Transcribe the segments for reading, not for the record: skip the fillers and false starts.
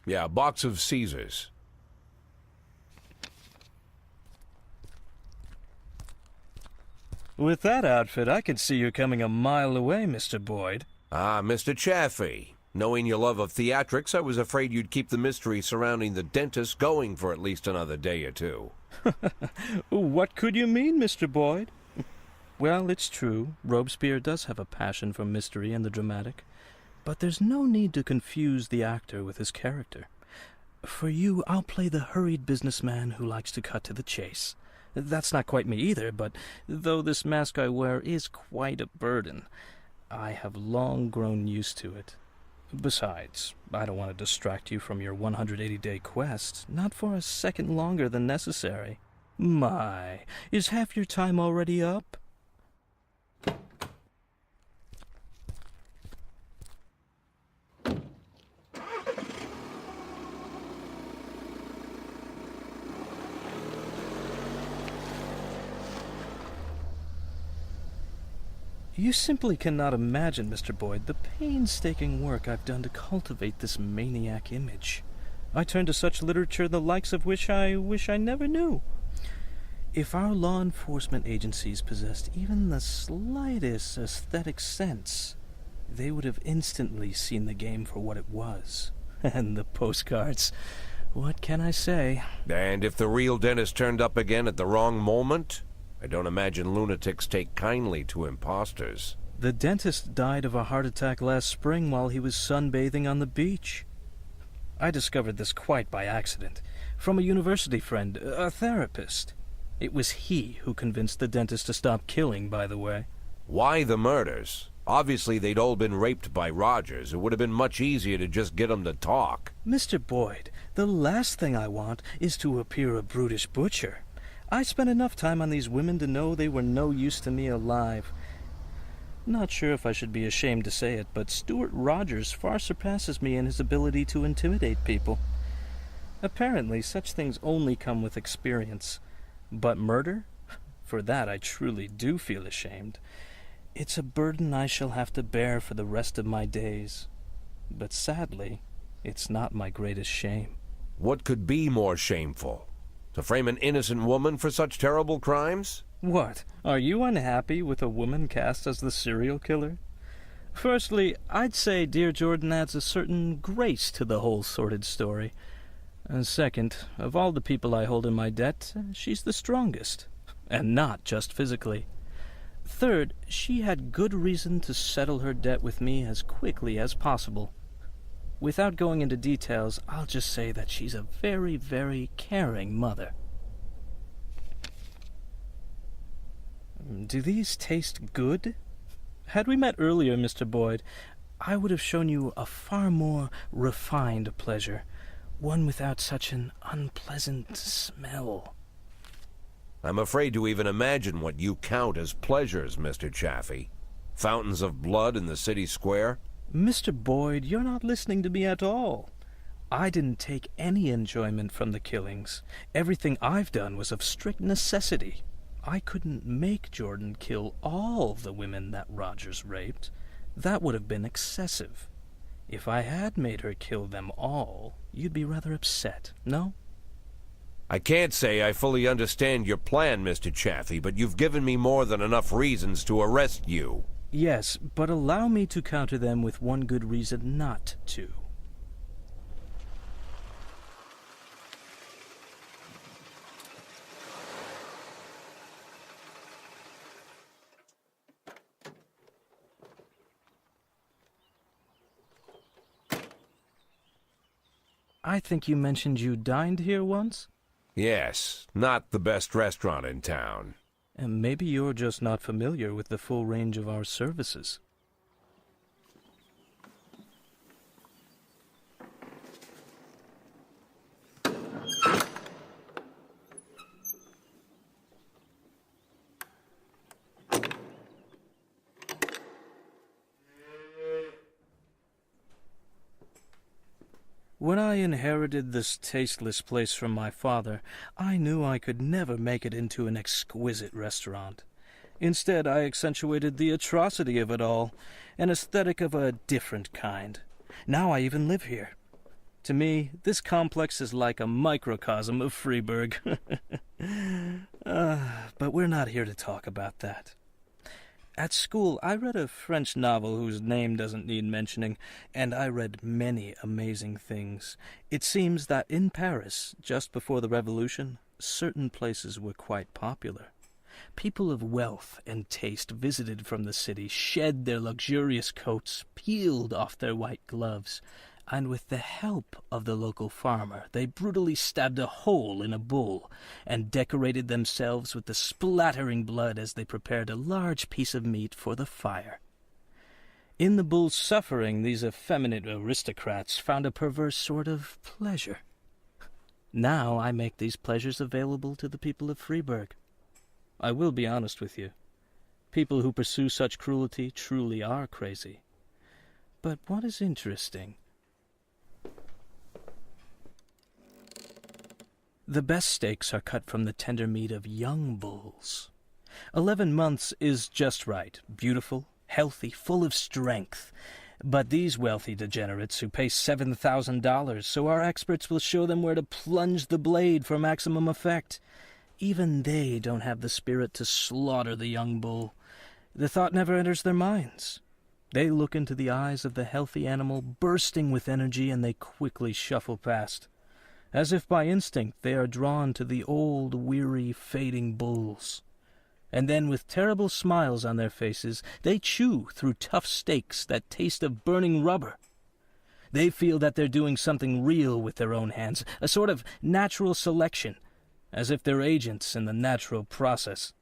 Yeah, a box of Caesars. With that outfit, I could see you coming a mile away, Mr. Boyd. Ah, Mr. Chaffee. Knowing your love of theatrics, I was afraid you'd keep the mystery surrounding the dentist going for at least another day or two. What could you mean, Mr. Boyd? Well, it's true. Robespierre does have a passion for mystery and the dramatic. But there's no need to confuse the actor with his character. For you, I'll play the hurried businessman who likes to cut to the chase. That's not quite me either, but though this mask I wear is quite a burden, I have long grown used to it. Besides, I don't want to distract you from your 180-day quest, not for a second longer than necessary. My, is half your time already up? You simply cannot imagine, Mr. Boyd, the painstaking work I've done to cultivate this maniac image. I turn to such literature the likes of which I wish I never knew. If our law enforcement agencies possessed even the slightest aesthetic sense, they would have instantly seen the game for what it was. And the postcards, what can I say? And if the real dentist turned up again at the wrong moment? I don't imagine lunatics take kindly to imposters. The dentist died of a heart attack last spring while he was sunbathing on the beach. I discovered this quite by accident, from a university friend, a therapist. It was he who convinced the dentist to stop killing, by the way. Why the murders? Obviously they'd all been raped by Rogers. It would have been much easier to just get them to talk. Mr. Boyd, the last thing I want is to appear a brutish butcher. I spent enough time on these women to know they were no use to me alive. Not sure if I should be ashamed to say it, but Stuart Rogers far surpasses me in his ability to intimidate people. Apparently, such things only come with experience. But murder? For that I truly do feel ashamed. It's a burden I shall have to bear for the rest of my days. But sadly, it's not my greatest shame. What could be more shameful? To frame an innocent woman for such terrible crimes? What? Are you unhappy with a woman cast as the serial killer? Firstly, I'd say Dear Jordan adds a certain grace to the whole sordid story. And second, of all the people I hold in my debt, she's the strongest. And not just physically. Third, she had good reason to settle her debt with me as quickly as possible. Without going into details, I'll just say that she's a very, very caring mother. Do these taste good? Had we met earlier, Mr. Boyd, I would have shown you a far more refined pleasure, one without such an unpleasant smell. I'm afraid to even imagine what you count as pleasures, Mr. Chaffee. Fountains of blood in the city square? Mr. Boyd, you're not listening to me at all. I didn't take any enjoyment from the killings. Everything I've done was of strict necessity. I couldn't make Jordan kill all the women that Rogers raped. That would have been excessive. If I had made her kill them all, you'd be rather upset, no? I can't say I fully understand your plan, Mr. Chaffee, but you've given me more than enough reasons to arrest you. Yes, but allow me to counter them with one good reason not to. I think you mentioned you dined here once? Yes, not the best restaurant in town. And maybe you're just not familiar with the full range of our services. When I inherited this tasteless place from my father, I knew I could never make it into an exquisite restaurant. Instead, I accentuated the atrocity of it all, an aesthetic of a different kind. Now I even live here. To me, this complex is like a microcosm of Freiburg. But we're not here to talk about that. At school, I read a French novel whose name doesn't need mentioning, and I read many amazing things. It seems that in Paris, just before the Revolution, certain places were quite popular. People of wealth and taste visited from the city, shed their luxurious coats, peeled off their white gloves, and with the help of the local farmer, they brutally stabbed a hole in a bull and decorated themselves with the splattering blood as they prepared a large piece of meat for the fire. In the bull's suffering, these effeminate aristocrats found a perverse sort of pleasure. Now I make these pleasures available to the people of Freiburg. I will be honest with you. People who pursue such cruelty truly are crazy. But what is interesting? The best steaks are cut from the tender meat of young bulls. 11 months is just right, beautiful, healthy, full of strength. But these wealthy degenerates who pay $7,000, so our experts will show them where to plunge the blade for maximum effect. Even they don't have the spirit to slaughter the young bull. The thought never enters their minds. They look into the eyes of the healthy animal, bursting with energy, and they quickly shuffle past. As if by instinct, they are drawn to the old, weary, fading bulls. And then, with terrible smiles on their faces, they chew through tough steaks that taste of burning rubber. They feel that they're doing something real with their own hands, a sort of natural selection, as if they're agents in the natural process.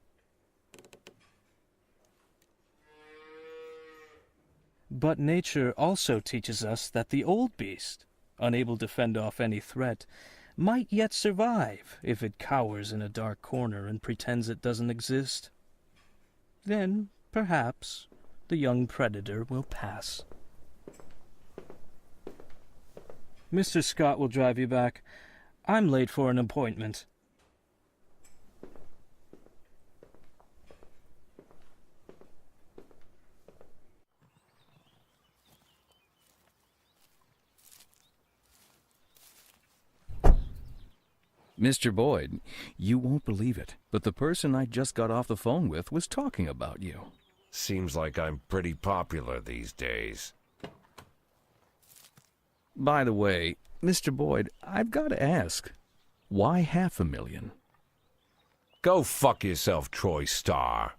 But nature also teaches us that the old beast, unable to fend off any threat, might yet survive if it cowers in a dark corner and pretends it doesn't exist. Then, perhaps, the young predator will pass. Mr. Scott will drive you back. I'm late for an appointment. Mr. Boyd, you won't believe it, but the person I just got off the phone with was talking about you. Seems like I'm pretty popular these days. By the way, Mr. Boyd, I've got to ask, why $500,000? Go fuck yourself, Troy Starr.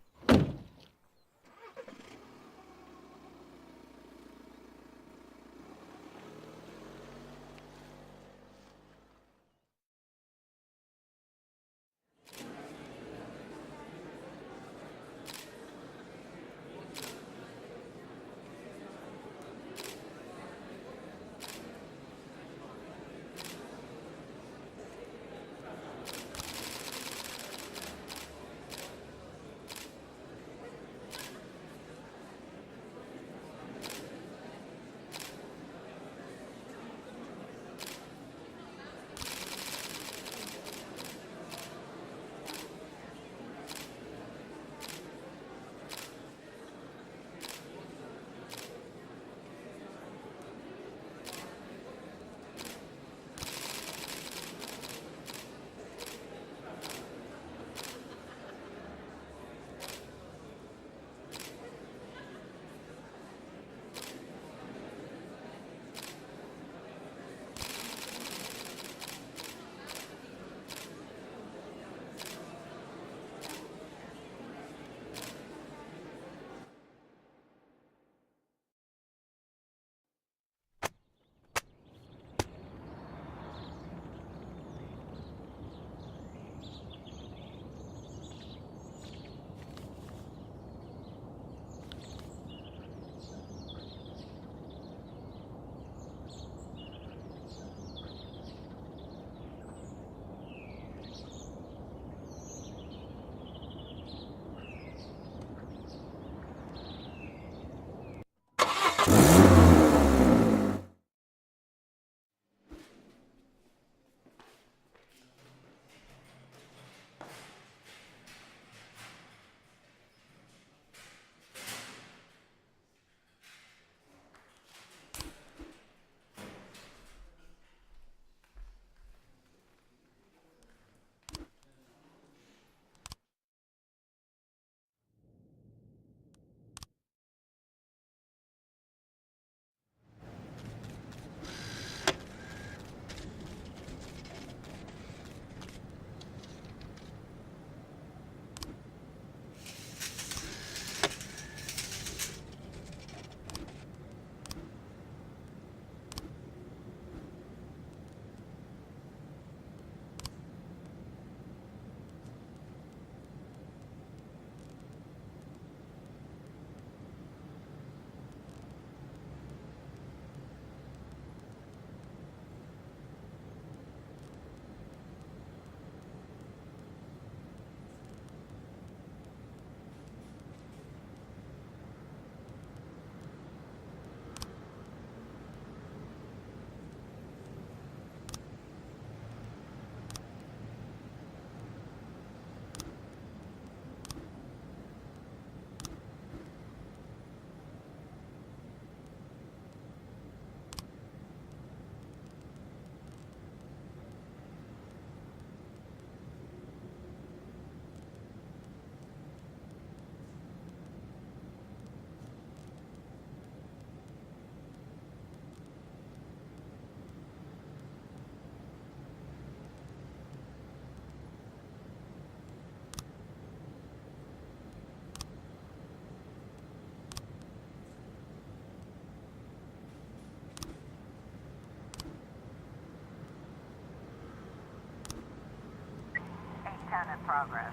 progress.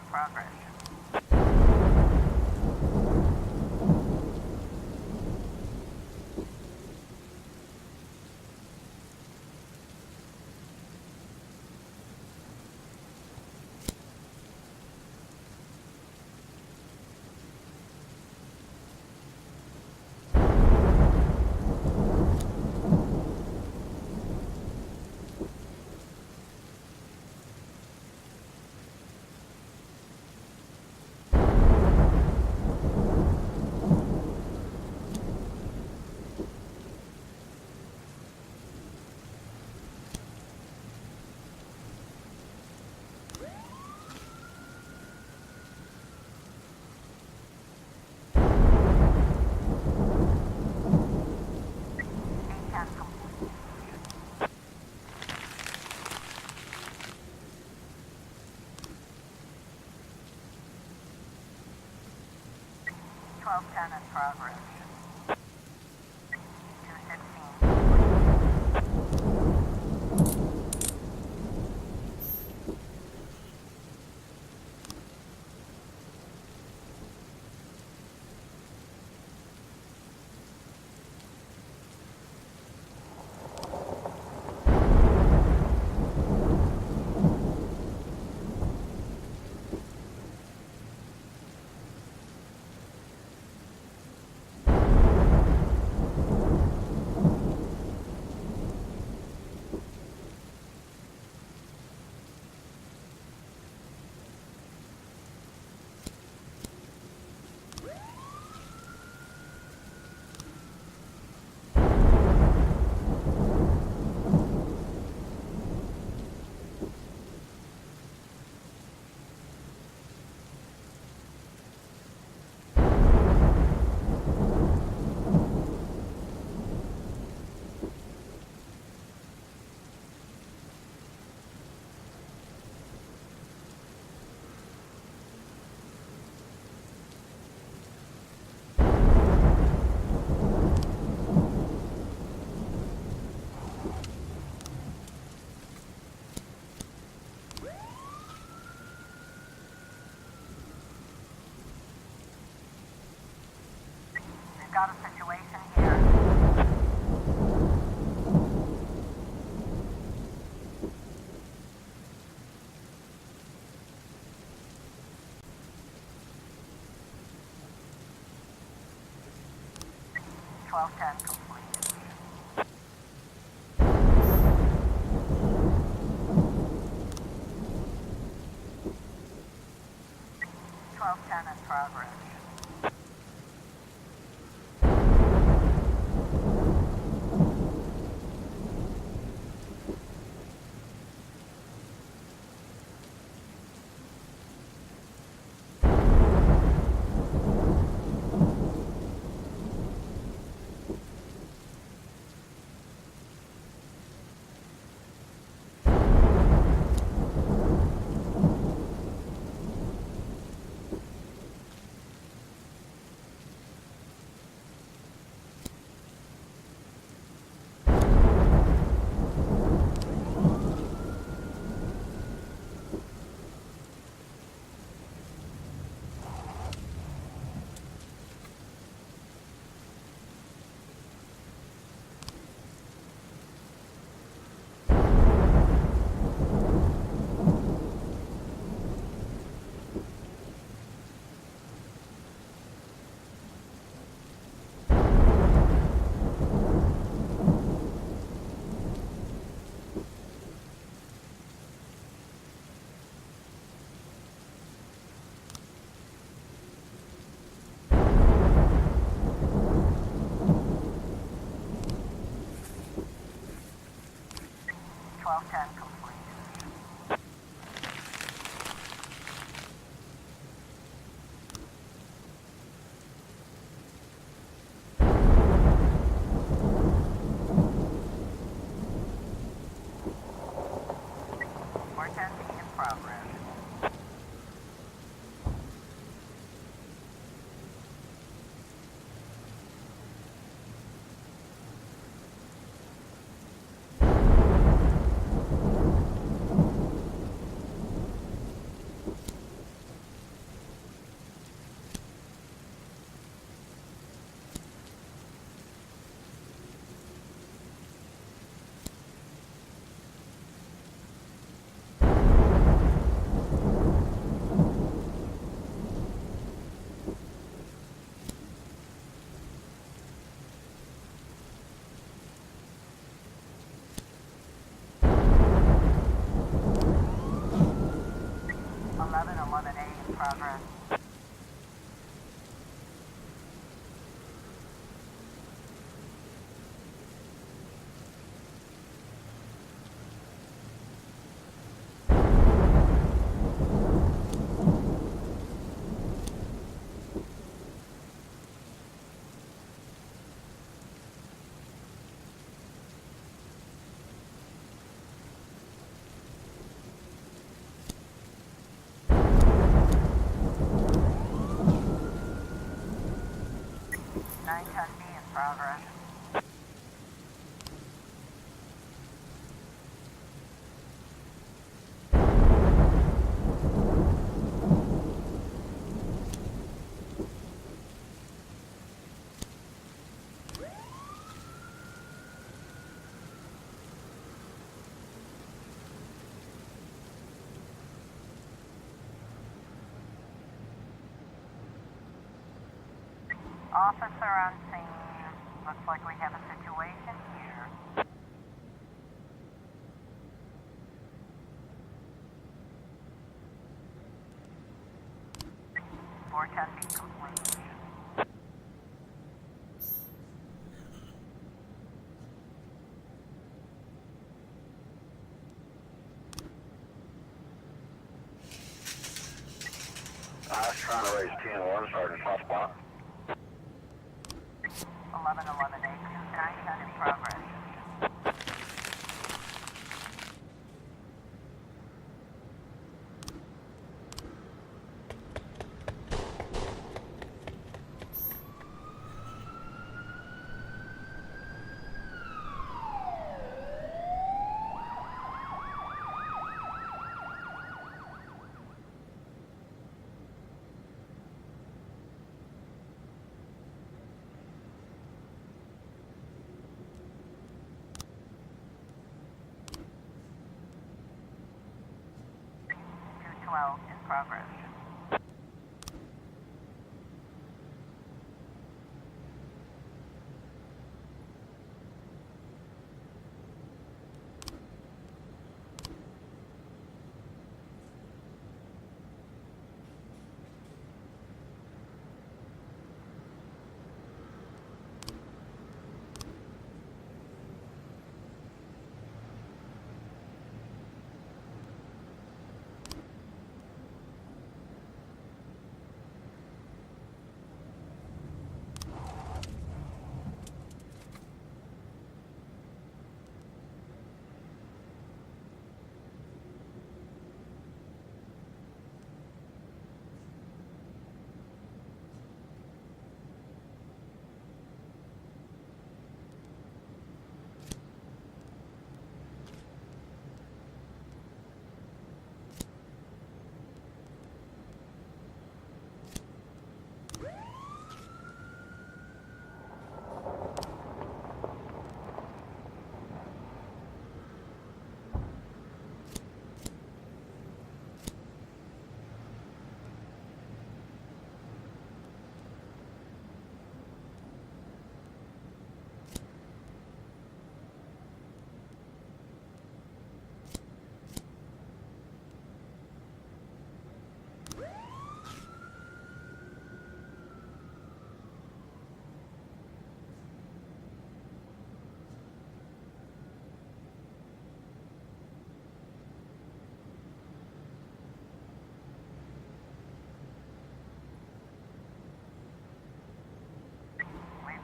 Progress. In progress. 1210 completed. In progress. 1210 completed. More testing in progress. In progress. In progress. Officer on scene. Looks like we have a situation here. Four testing complete. I was trying to raise 10-1, Sergeant Hotspot. 1111 910 in progress. In progress.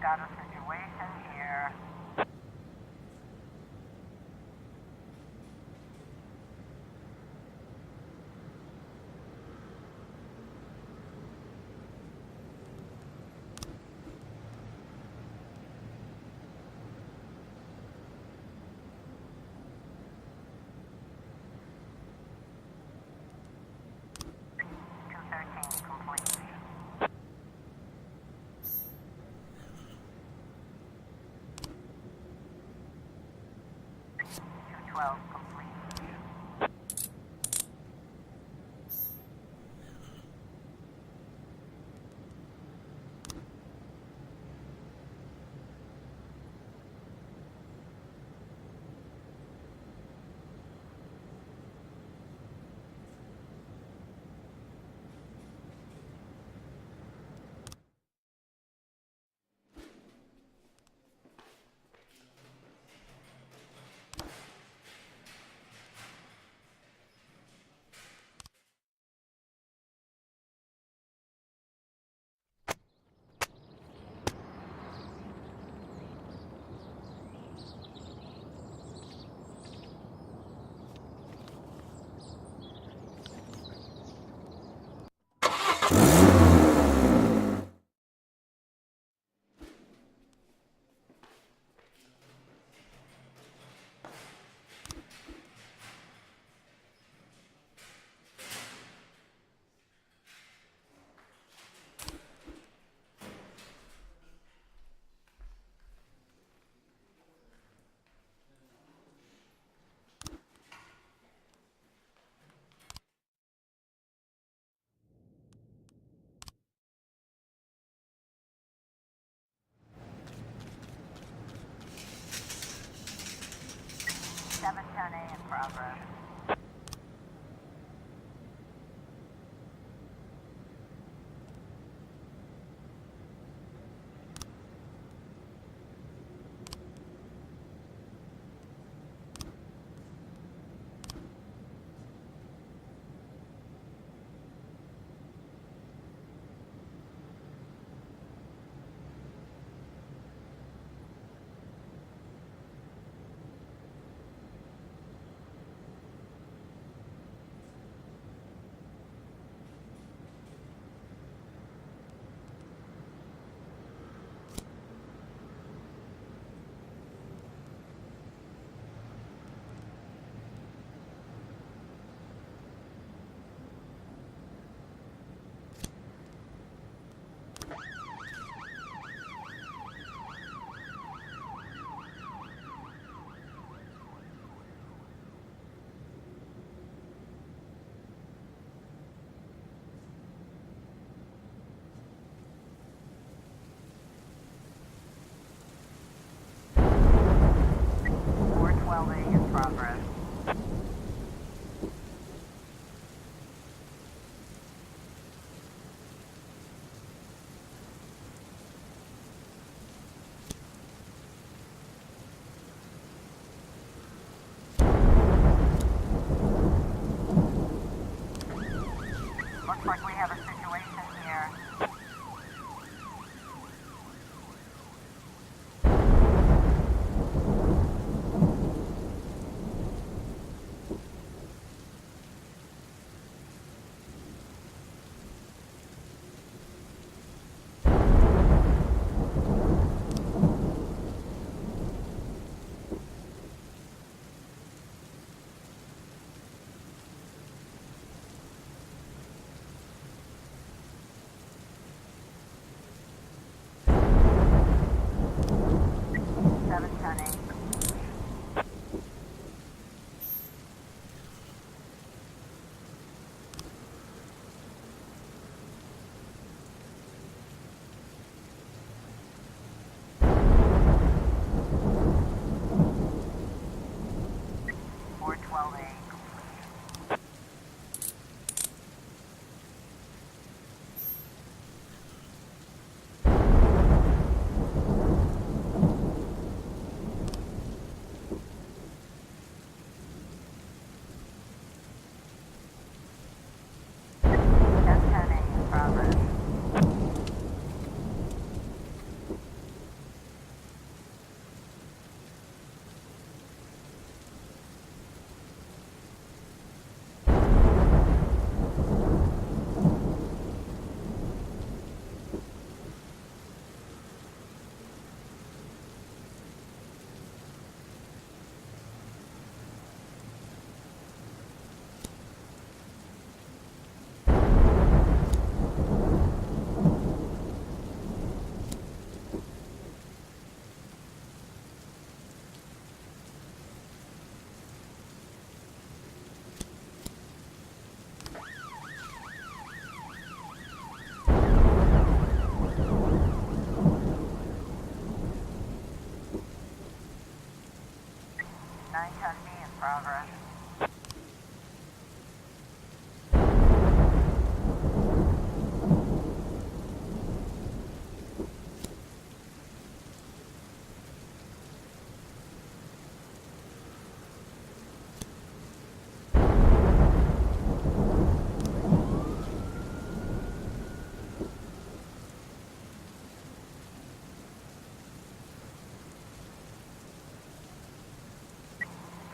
got a situation here. Complete. 212 complete.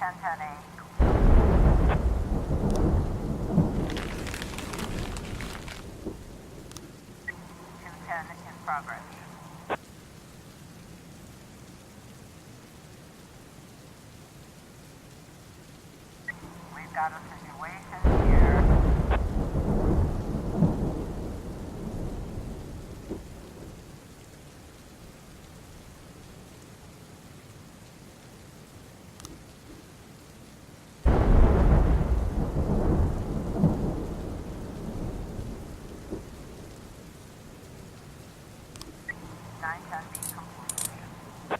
1010A. 210 in progress. We've got a situation here. Nine ten B complete.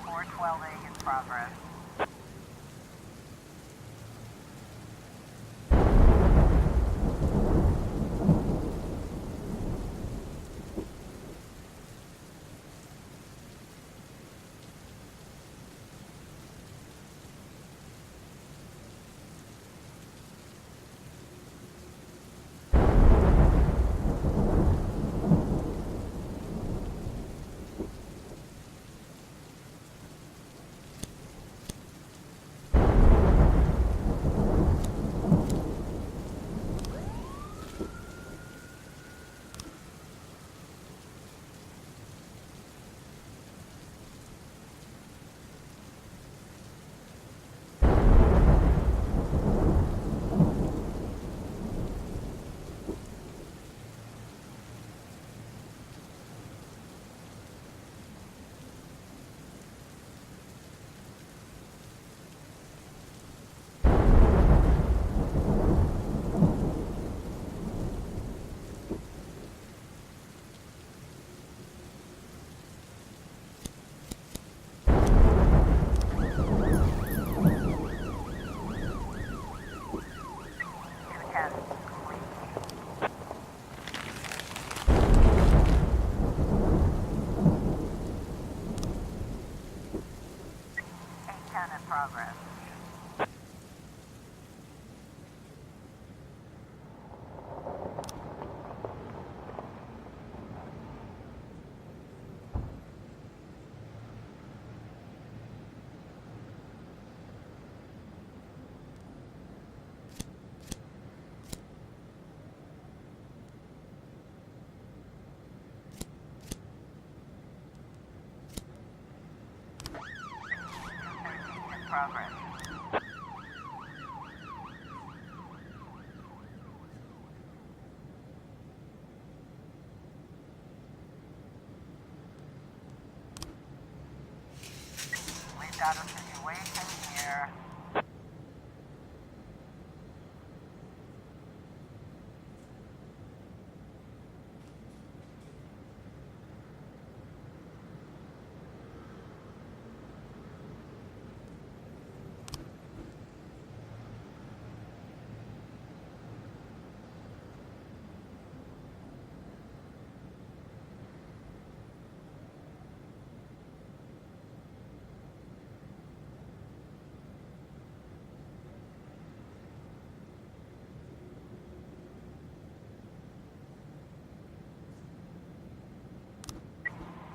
Four 12A in progress. Progress. Progress. We've got a situation here.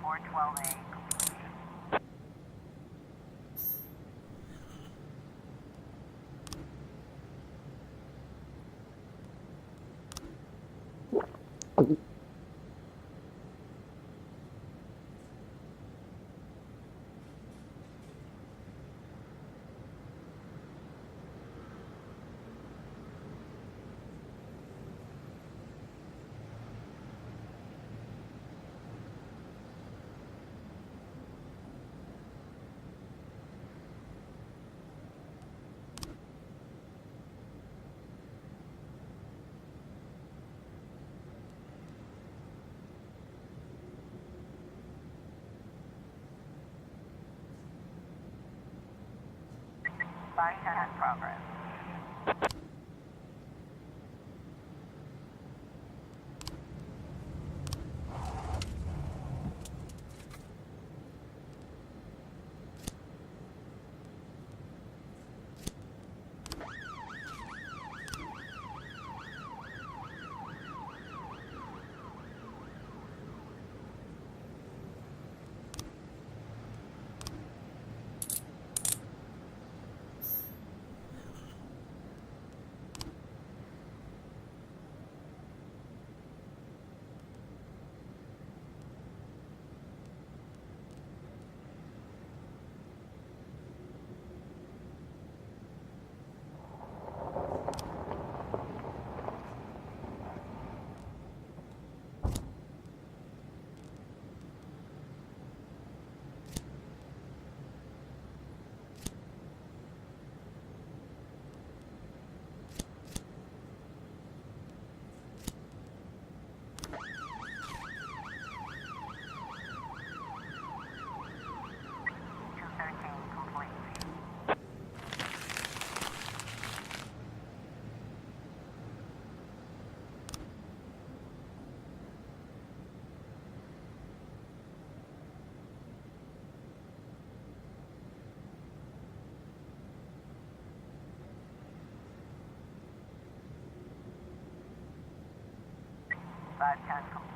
Four 12A. 510 in progress. Five ten complete.